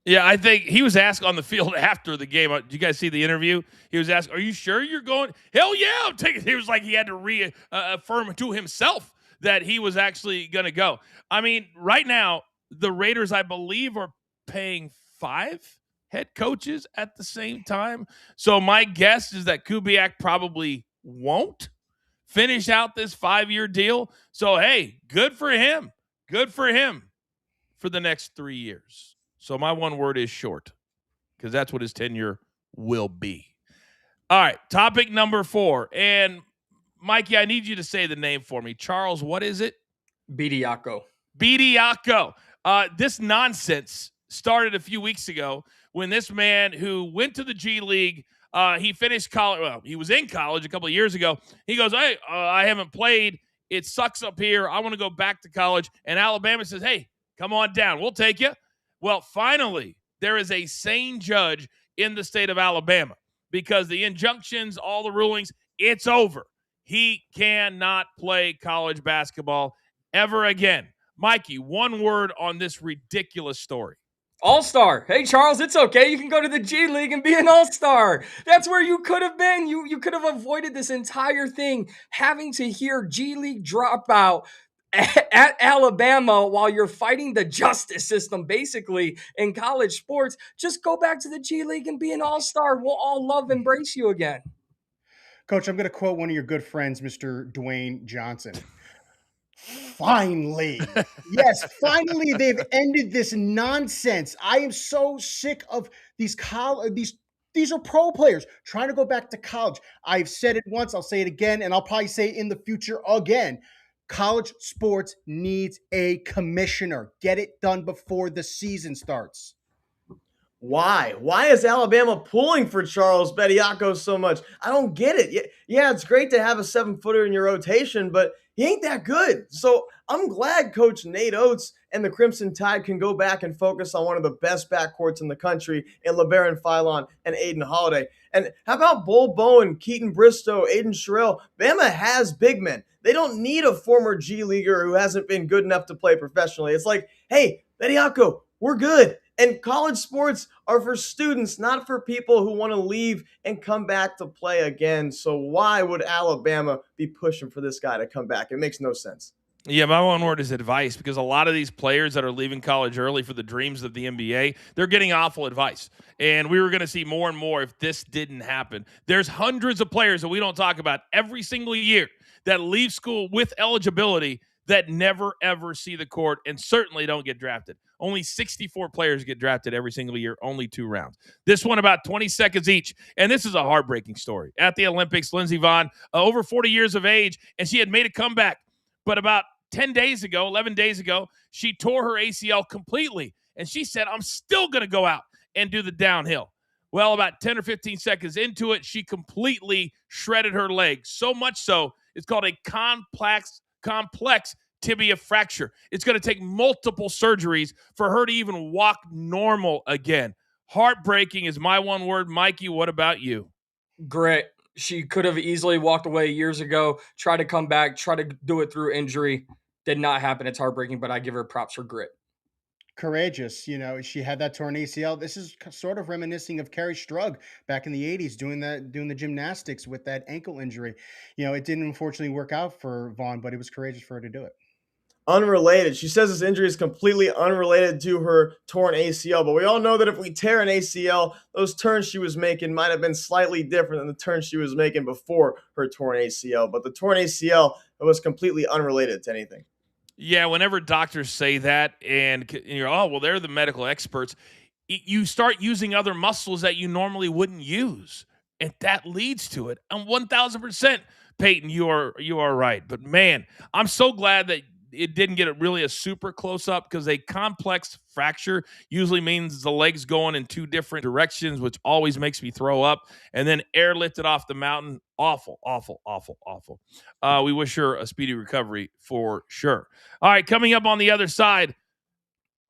Yeah, I think he was asked on the field after the game. Did you guys see the interview? He was asked, "Are you sure you're going?" Hell yeah, I'm taking. He was like he had to reaffirm to himself that he was actually going to go. I mean, right now the Raiders, I believe, are paying 5 head coaches at the same time. So my guess is that Kubiak probably won't finish out this 5-year deal. So hey, good for him. Good for him for the next 3 years. So my one word is short, because that's what his tenure will be. All right, topic number 4. And Mikey, I need you to say the name for me. Charles, what is it? Bediako. Bediako. This nonsense started a few weeks ago when this man who went to the G League, he finished college. Well, he was in college a couple of years ago. He goes, hey, I haven't played. It sucks up here. I want to go back to college. And Alabama says, hey, come on down. We'll take you. Well, finally, there is a sane judge in the state of Alabama because the injunctions, all the rulings, it's over. He cannot play college basketball ever again. Mikey, one word on this ridiculous story. All-star. Hey, Charles, it's okay. You can go to the G League and be an all-star. That's where you could have been. You could have avoided this entire thing, having to hear G League dropout at Alabama while you're fighting the justice system, basically, in college sports. Just go back to the G League and be an all-star. We'll all love, embrace you again. Coach, I'm going to quote one of your good friends, Mr. Dwayne Johnson. Finally. Yes, finally they've ended this nonsense. I am so sick of these are pro players trying to go back to college. I've said it once, I'll say it again, and I'll probably say it in the future again. College sports needs a commissioner. Get it done before the season starts. Why? Why is Alabama pulling for Charles Bediako so much? I don't get it. Yeah, it's great to have a 7-footer in your rotation, but he ain't that good. So I'm glad Coach Nate Oates and the Crimson Tide can go back and focus on one of the best backcourts in the country in LeBaron Philon and Aiden Holiday. And how about Bull Bowen, Keaton Bristow, Aiden Sherrill? Bama has big men. They don't need a former G Leaguer who hasn't been good enough to play professionally. It's like, hey, Bediako, we're good. And college sports are for students, not for people who want to leave and come back to play again. So why would Alabama be pushing for this guy to come back? It makes no sense. Yeah, my one word is advice, because a lot of these players that are leaving college early for the dreams of the NBA, they're getting awful advice. And we were going to see more and more if this didn't happen. There's hundreds of players that we don't talk about every single year that leave school with eligibility that never, ever see the court and certainly don't get drafted. Only 64 players get drafted every single year, only 2 rounds. This one about 20 seconds each, and this is a heartbreaking story. At the Olympics, Lindsey Vonn, over 40 years of age, and she had made a comeback. But about 11 days ago, she tore her ACL completely, and she said, I'm still going to go out and do the downhill. Well, about 10 or 15 seconds into it, she completely shredded her leg, so much so it's called a complex tibia fracture. It's going to take multiple surgeries for her to even walk normal again. Heartbreaking is my one word. Mikey, what about you? Grit. She could have easily walked away years ago, try to come back, try to do it through injury. Did not happen. It's heartbreaking, but I give her props for grit. Courageous. You know, she had that torn ACL. This is sort of reminiscing of Carrie Strug back in the 80s doing the gymnastics with that ankle injury. You know, it didn't unfortunately work out for Vaughn, but it was courageous for her to do it. Unrelated. She says this injury is completely unrelated to her torn ACL, but we all know that if we tear an ACL, those turns she was making might have been slightly different than the turns she was making before her torn ACL, but the torn ACL was completely unrelated to anything. Yeah, whenever doctors say that and you're, oh, well, they're the medical experts, you start using other muscles that you normally wouldn't use, and that leads to it. And 1,000%, Peyton, you are right. But, man, I'm so glad that it didn't get really a super close up, because a complex fracture usually means the leg's going in 2 different directions, which always makes me throw up. And then airlifted off the mountain. Awful, awful, awful, awful. We wish her a speedy recovery for sure. All right, coming up on the other side,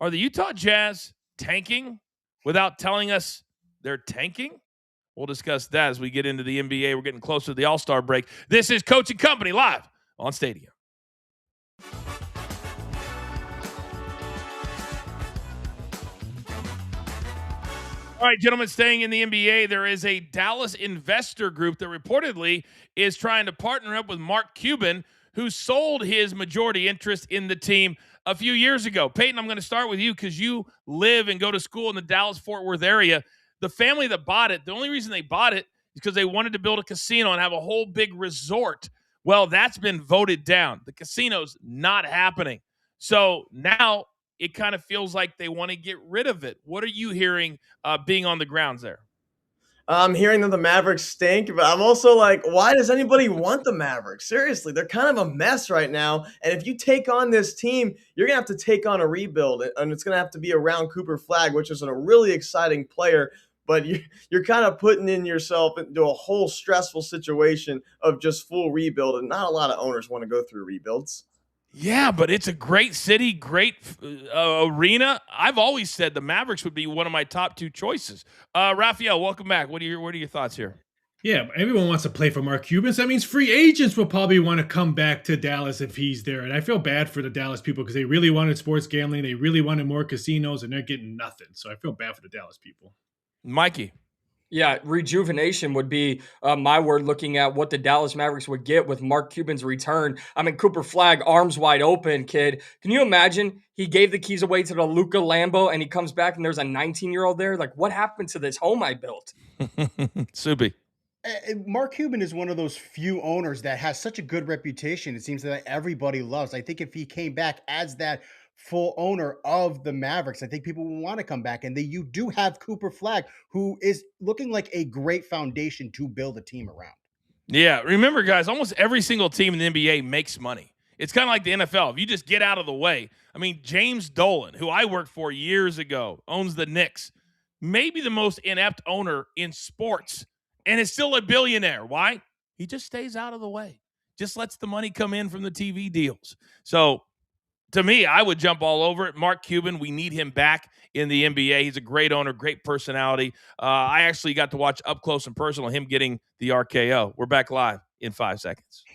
are the Utah Jazz tanking without telling us they're tanking? We'll discuss that as we get into the NBA. We're getting closer to the All-Star break. This is Coach and Company live on Stadium. All right, gentlemen, staying in the NBA, there is a Dallas investor group that reportedly is trying to partner up with Mark Cuban, who sold his majority interest in the team a few years ago. Peyton, I'm going to start with you because you live and go to school in the Dallas-Fort Worth area. The family that bought it, the only reason they bought it is because they wanted to build a casino and have a whole big resort. Well, that's been voted down. The casino's not happening. So now it kind of feels like they want to get rid of it. What are you hearing being on the grounds there? I'm hearing that the Mavericks stink, but I'm also like, why does anybody want the Mavericks? Seriously, they're kind of a mess right now. And if you take on this team, you're going to have to take on a rebuild. And it's going to have to be around Cooper Flagg, which is a really exciting player. But you're kind of putting in yourself into a whole stressful situation of just full rebuild. And not a lot of owners want to go through rebuilds. Yeah, but it's a great city, great arena. I've always said the Mavericks would be one of my top two choices. Raphael, welcome back. What are your thoughts here? Yeah, everyone wants to play for Mark Cuban. So that means free agents will probably want to come back to Dallas if he's there. And I feel bad for the Dallas people because they really wanted sports gambling. They really wanted more casinos, and they're getting nothing. So I feel bad for the Dallas people. Mikey. Yeah, rejuvenation would be my word, looking at what the Dallas Mavericks would get with Mark Cuban's return. I mean, Cooper Flagg, arms wide open, kid. Can you imagine he gave the keys away to the Luka Lambo and he comes back and there's a 19-year-old there? Like, what happened to this home I built? Subi. Mark Cuban is one of those few owners that has such a good reputation. It seems that everybody loves. I think if he came back as that full owner of the Mavericks, I think people will want to come back. And you do have Cooper Flagg, who is looking like a great foundation to build a team around. Yeah, remember, guys, almost every single team in the NBA makes money. It's kind of like the NFL. If you just get out of the way. I mean, James Dolan, who I worked for years ago, owns the Knicks. Maybe the most inept owner in sports, and is still a billionaire. Why? He just stays out of the way. Just lets the money come in from the TV deals. So, to me, I would jump all over it. Mark Cuban, we need him back in the NBA. He's a great owner, great personality. I actually got to watch up close and personal him getting the RKO. We're back live in 5 seconds.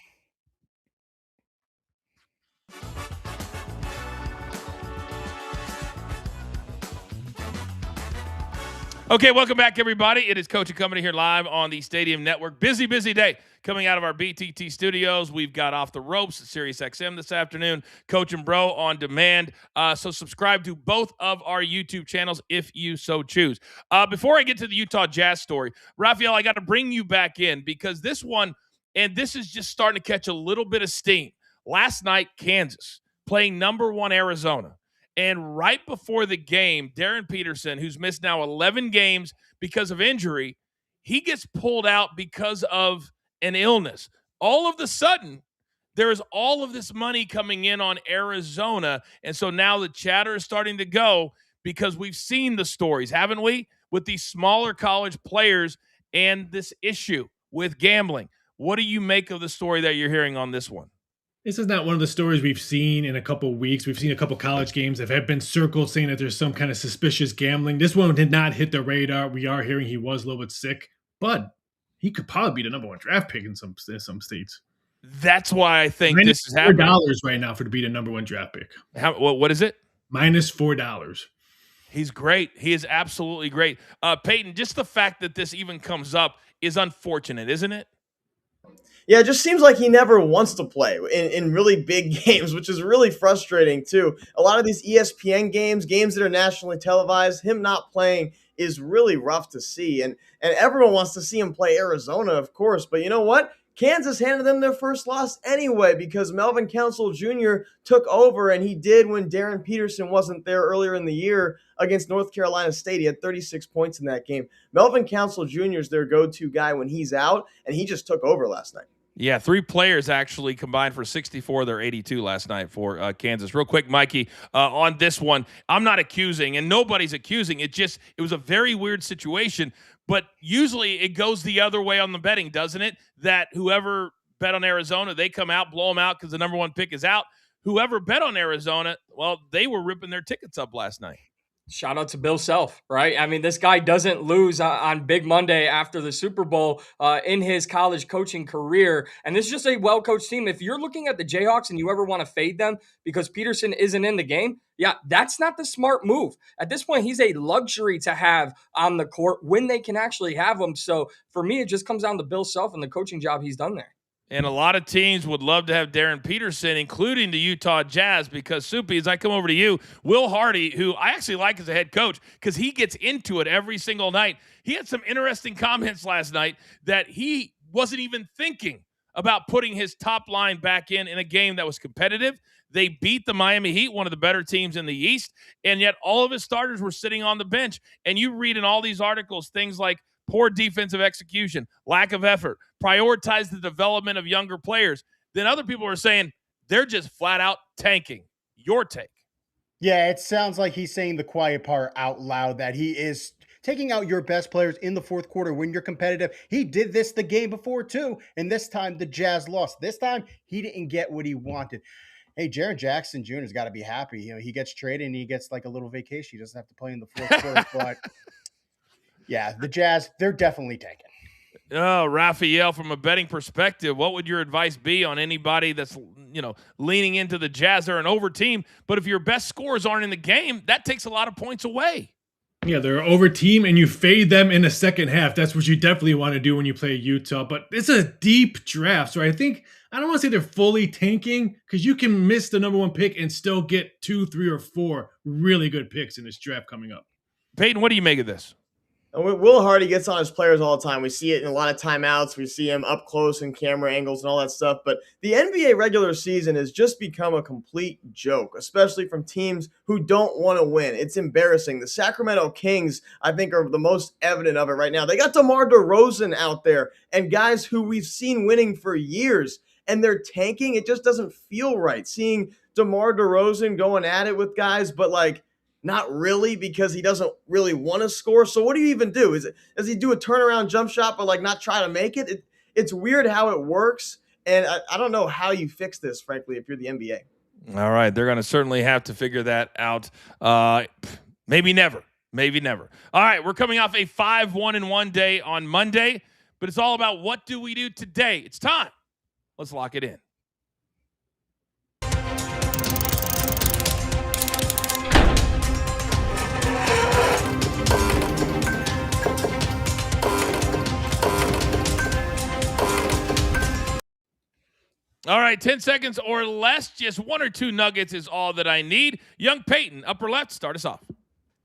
Okay, welcome back, everybody. It is Coach and Company here live on the Stadium Network. Busy day coming out of our BTT studios. We've got Off the Ropes at SiriusXM this afternoon, Coach and Bro on demand. So subscribe to both of our YouTube channels if you so choose. Before I get to the Utah Jazz story, Raphael, I got to bring you back in because this one, and this is just starting to catch a little bit of steam. Last night, Kansas playing number 1 Arizona. And right before the game, Darren Peterson, who's missed now 11 games because of injury, he gets pulled out because of an illness. All of a sudden, there is all of this money coming in on Arizona. And so now the chatter is starting to go because we've seen the stories, haven't we, with these smaller college players and this issue with gambling. What do you make of the story that you're hearing on this one? This is not one of the stories we've seen in a couple of weeks. We've seen a couple college games that have been circled saying that there's some kind of suspicious gambling. This one did not hit the radar. We are hearing he was a little bit sick, but he could probably be the number 1 draft pick in some states. That's why I think this is happening. $4 right now to be the number 1 draft pick. What is it? -$4. He's great. He is absolutely great. Peyton, just the fact that this even comes up is unfortunate, isn't it? Yeah, it just seems like he never wants to play in really big games, which is really frustrating too. A lot of these ESPN games that are nationally televised, him not playing is really rough to see. And everyone wants to see him play Arizona, of course. But you know what? Kansas handed them their first loss anyway because Melvin Council Jr. took over, and he did when Darren Peterson wasn't there earlier in the year against North Carolina State. He had 36 points in that game. Melvin Council Jr. is their go-to guy when he's out, and he just took over last night. Yeah, 3 players actually combined for 64. They're 82 last night for Kansas. Real quick, Mikey, on this one, I'm not accusing, and nobody's accusing. It was a very weird situation, but usually it goes the other way on the betting, doesn't it? That whoever bet on Arizona, they come out, blow them out because the number 1 pick is out. Whoever bet on Arizona, well, they were ripping their tickets up last night. Shout out to Bill Self, right? I mean, this guy doesn't lose on Big Monday after the Super Bowl in his college coaching career. And this is just a well-coached team. If you're looking at the Jayhawks and you ever want to fade them because Peterson isn't in the game, yeah, that's not the smart move. At this point, he's a luxury to have on the court when they can actually have him. So for me, it just comes down to Bill Self and the coaching job he's done there. And a lot of teams would love to have Darren Peterson, including the Utah Jazz, because, Soupy, as I come over to you, Will Hardy, who I actually like as a head coach because he gets into it every single night. He had some interesting comments last night that he wasn't even thinking about putting his top line back in a game that was competitive. They beat the Miami Heat, one of the better teams in the East, and yet all of his starters were sitting on the bench. And you read in all these articles things like poor defensive execution, lack of effort, prioritize the development of younger players. Then other people are saying they're just flat out tanking. Your take? Yeah, it sounds like he's saying the quiet part out loud, that he is taking out your best players in the fourth quarter when you're competitive. He did this the game before too, and this time the Jazz lost. This time he didn't get what he wanted. Hey, Jaren Jackson Jr. has got to be happy. You know, he gets traded and he gets like a little vacation. He doesn't have to play in the fourth quarter, but yeah, the Jazz, they're definitely tanking. Oh, Raphael, from a betting perspective, what would your advice be on anybody that's, leaning into the Jazz? They're an over team, but if your best scorers aren't in the game, that takes a lot of points away. Yeah, they're an over team, and you fade them in the second half. That's what you definitely want to do when you play Utah. But it's a deep draft, so I don't want to say they're fully tanking, because you can miss the number one pick and still get 2, 3, or 4 really good picks in this draft coming up. Peyton, what do you make of this? Will Hardy gets on his players all the time. We see it in a lot of timeouts. We see him up close in camera angles and all that stuff. But the NBA regular season has just become a complete joke, especially from teams who don't want to win. It's embarrassing. The Sacramento Kings, I think, are the most evident of it right now. They got DeMar DeRozan out there and guys who we've seen winning for years, and they're tanking. It just doesn't feel right. Seeing DeMar DeRozan going at it with guys, but not really, because he doesn't really want to score. So what do you even do? Does he do a turnaround jump shot but not try to make it? It's weird how it works, and I don't know how you fix this, frankly, if you're the NBA. All right, they're going to certainly have to figure that out. Maybe never. All right, we're coming off a 5-1-1 day on Monday, but it's all about what do we do today. It's time. Let's lock it in. All right, 10 seconds or less, just 1 or 2 nuggets is all that I need. Young Peyton, upper left, start us off.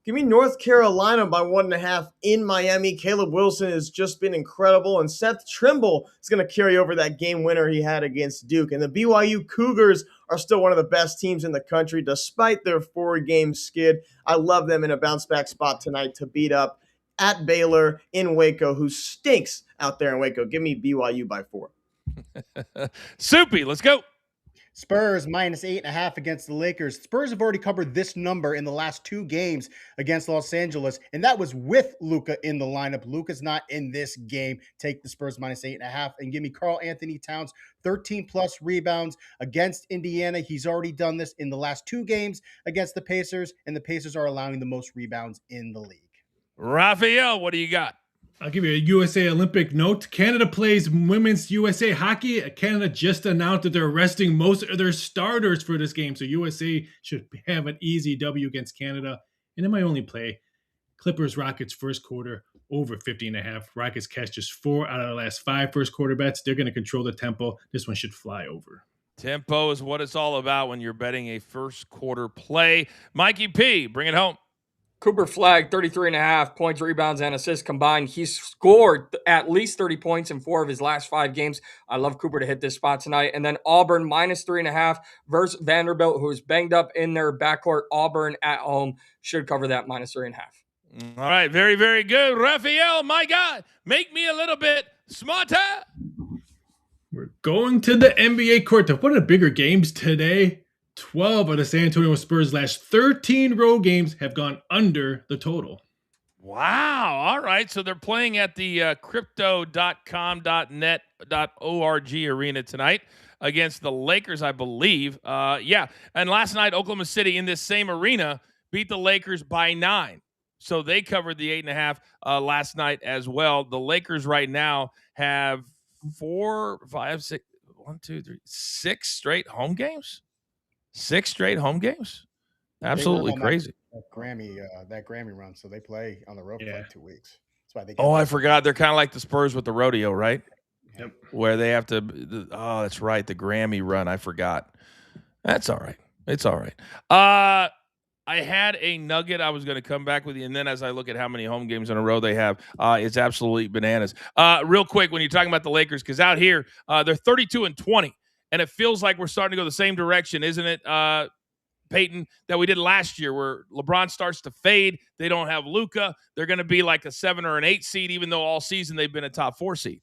Give me North Carolina by 1.5 in Miami. Caleb Wilson has just been incredible, and Seth Trimble is going to carry over that game winner he had against Duke. And the BYU Cougars are still one of the best teams in the country, despite their 4-game skid. I love them in a bounce-back spot tonight to beat up at Baylor in Waco, who stinks out there in Waco. Give me BYU by 4. Soupy, let's go. Spurs minus 8.5 against the Lakers. Spurs have already covered this number in the last 2 games against Los Angeles, and that was with Luka in the lineup. Luka's not in this game. Take the Spurs minus 8.5 and give me Karl Anthony Towns, 13-plus rebounds against Indiana. He's already done this in the last 2 games against the Pacers, and the Pacers are allowing the most rebounds in the league. Raphael, what do you got? I'll give you a USA Olympic note. Canada plays women's USA hockey. Canada just announced that they're resting most of their starters for this game, so USA should have an easy W against Canada. And in my only play, Clippers-Rockets first quarter over 50.5. Rockets catch just 4 out of the last 5 first quarter bets. They're going to control the tempo. This one should fly over. Tempo is what it's all about when you're betting a first quarter play. Mikey P, bring it home. Cooper Flagg, 33.5 points, rebounds, and assists combined. He's scored at least 30 points in 4 of his last 5 games. I love Cooper to hit this spot tonight. And then Auburn, minus 3.5 versus Vanderbilt, who's banged up in their backcourt. Auburn at home should cover that minus 3.5. All right, very, very good. Raphael, my God, make me a little bit smarter. We're going to the NBA court to one of the bigger games today. 12 of the San Antonio Spurs' last 13 road games have gone under the total. Wow. All right. So they're playing at the crypto.com.net.org arena tonight against the Lakers, I believe. Yeah. And last night, Oklahoma City in this same arena beat the Lakers by 9. So they covered the 8.5 last night as well. The Lakers right now have 6 straight home games. 6 straight home games. Absolutely crazy. That Grammy run. So they play on the road for like 2 weeks. That's why they get I forgot. They're kind of like the Spurs with the rodeo, right? Yep. Where they have to. That's right. The Grammy run. I forgot. That's all right. It's all right. I had a nugget I was going to come back with you, and then as I look at how many home games in a row they have, it's absolutely bananas. Real quick, when you're talking about the Lakers, because out here they're 32-20, and it feels like we're starting to go the same direction, isn't it, Peyton, that we did last year, where LeBron starts to fade. They don't have Luka. They're going to be like a 7 or an 8 seed, even though all season they've been a top 4 seed.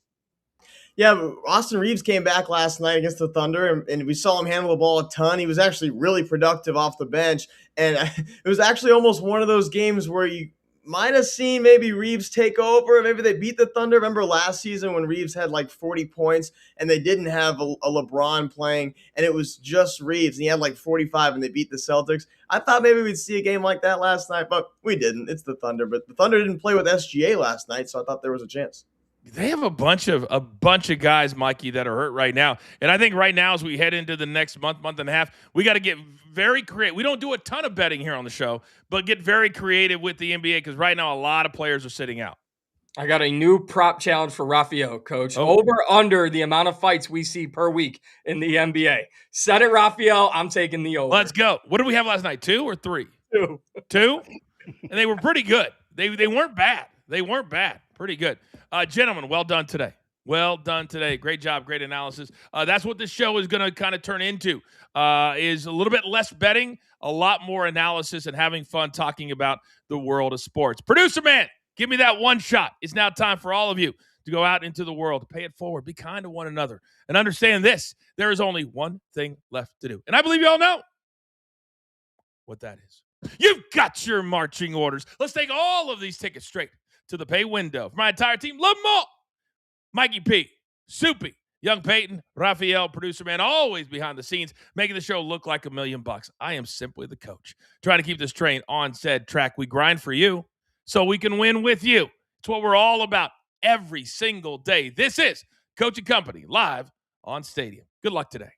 Yeah, but Austin Reeves came back last night against the Thunder, and we saw him handle the ball a ton. He was actually really productive off the bench, and it was actually almost one of those games where you might have seen maybe Reeves take over. Maybe they beat the Thunder. Remember last season when Reeves had like 40 points, and they didn't have a LeBron playing, and it was just Reeves, and he had like 45, and they beat the Celtics. I thought maybe we'd see a game like that last night, but we didn't. It's the Thunder, but the Thunder didn't play with SGA last night, so I thought there was a chance. They have a bunch of guys, Mikey, that are hurt right now. And I think right now, as we head into the next month and a half, we got to get very creative. We don't do a ton of betting here on the show, but get very creative with the NBA because right now a lot of players are sitting out. I got a new prop challenge for Rafael, Coach. Over under the amount of fights we see per week in the NBA. Set it, Rafael. I'm taking the over. Let's go. What did we have last night? 2 or 3? 2. 2? And they were pretty good. They weren't bad. They weren't bad. Pretty good. Gentlemen, well done today. Well done today. Great job. Great analysis. That's what this show is going to kind of turn into, is a little bit less betting, a lot more analysis, and having fun talking about the world of sports. Producer man, give me that one shot. It's now time for all of you to go out into the world, pay it forward, be kind to one another, and understand this. There is only one thing left to do. And I believe you all know what that is. You've got your marching orders. Let's take all of these tickets straight to the pay window. For my entire team, love them all. Mikey P, Soupy, Young Peyton, Raphael, producer man, always behind the scenes, making the show look like $1 million. I am simply the coach, trying to keep this train on said track. We grind for you so we can win with you. It's what we're all about every single day. This is Coach and Company live on Stadium. Good luck today.